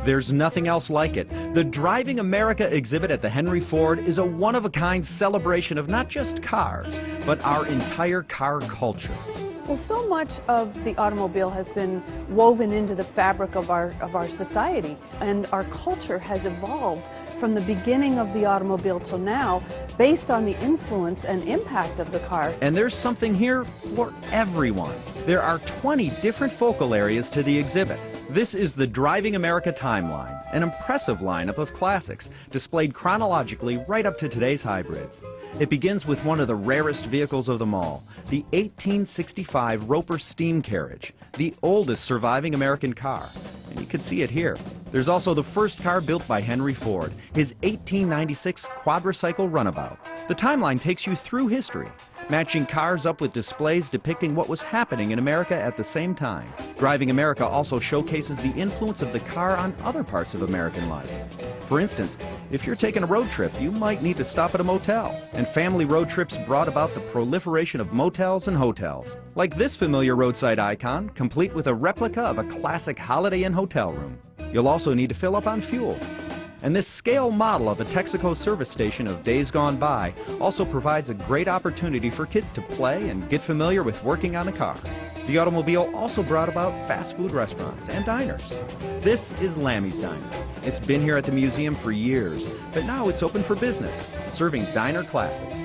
There's nothing else like it. The Driving America exhibit at the Henry Ford is a one-of-a-kind celebration of not just cars, but our entire car culture. Well, so much of the automobile has been woven into the fabric of our society, and our culture has evolved from the beginning of the automobile till now based on the influence and impact of the car. And there's something here for everyone. There are 20 different focal areas to the exhibit. This is the Driving America timeline, an impressive lineup of classics displayed chronologically right up to today's hybrids. It begins with one of the rarest vehicles of them all, the 1865 Roper steam carriage, the oldest surviving American car. And you can see it here. There's also the first car built by Henry Ford, his 1896 quadricycle runabout. The timeline takes you through history, matching cars up with displays depicting what was happening in America at the same time. Driving America also showcases the influence of the car on other parts of American life. For instance, if you're taking a road trip, you might need to stop at a motel. And family road trips brought about the proliferation of motels and hotels. Like this familiar roadside icon, complete with a replica of a classic Holiday Inn hotel room. You'll also need to fill up on fuel. And this scale model of a Texaco service station of days gone by also provides a great opportunity for kids to play and get familiar with working on a car. The automobile also brought about fast food restaurants and diners. This is Lammy's Diner. It's been here at the museum for years, but now it's open for business, serving diner classics.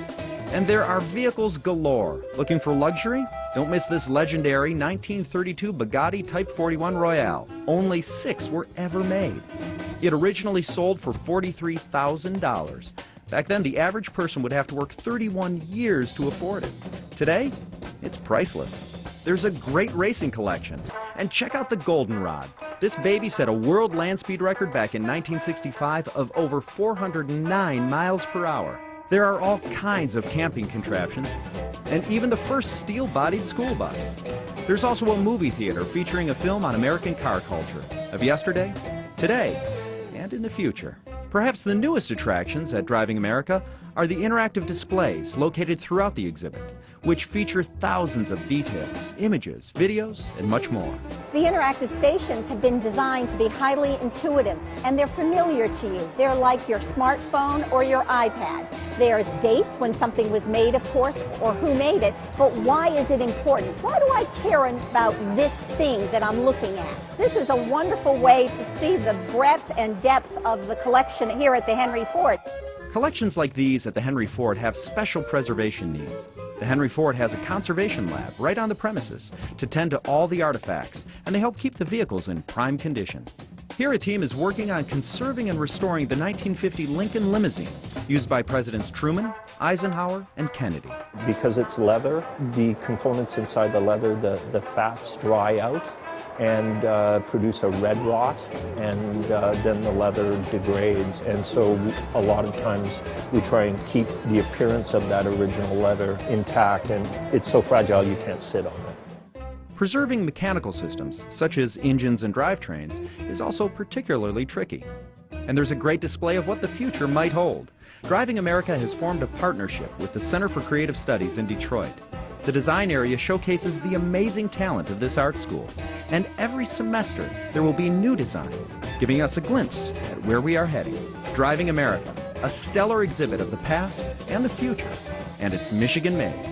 And there are vehicles galore. Looking for luxury? Don't miss this legendary 1932 Bugatti Type 41 Royale. Only 6 were ever made. It originally sold for $43,000. Back then, the average person would have to work 31 years to afford it. Today, it's priceless. There's a great racing collection. And check out the Goldenrod. This baby set a world land speed record back in 1965 of over 409 miles per hour. There are all kinds of camping contraptions, and even the first steel-bodied school bus. There's also a movie theater featuring a film on American car culture, of yesterday, today, and in the future. Perhaps the newest attractions at Driving America are the interactive displays located throughout the exhibit, which feature thousands of details, images, videos, and much more. The interactive stations have been designed to be highly intuitive, and they're familiar to you. They're like your smartphone or your iPad. There's dates when something was made, of course, or who made it, but why is it important? Why do I care about this thing that I'm looking at? This is a wonderful way to see the breadth and depth of the collection here at the Henry Ford. Collections like these at the Henry Ford have special preservation needs. The Henry Ford has a conservation lab right on the premises to tend to all the artifacts, and they help keep the vehicles in prime condition. Here a team is working on conserving and restoring the 1950 Lincoln limousine used by Presidents Truman, Eisenhower, and Kennedy. Because it's leather, the components inside the leather, the fats dry out and produce a red rot, and then the leather degrades. And so a lot of times we try and keep the appearance of that original leather intact, and it's so fragile you can't sit on it. Preserving mechanical systems, such as engines and drivetrains, is also particularly tricky. And there's a great display of what the future might hold. Driving America has formed a partnership with the Center for Creative Studies in Detroit. The design area showcases the amazing talent of this art school. And every semester, there will be new designs, giving us a glimpse at where we are heading. Driving America, a stellar exhibit of the past and the future, and it's Michigan made.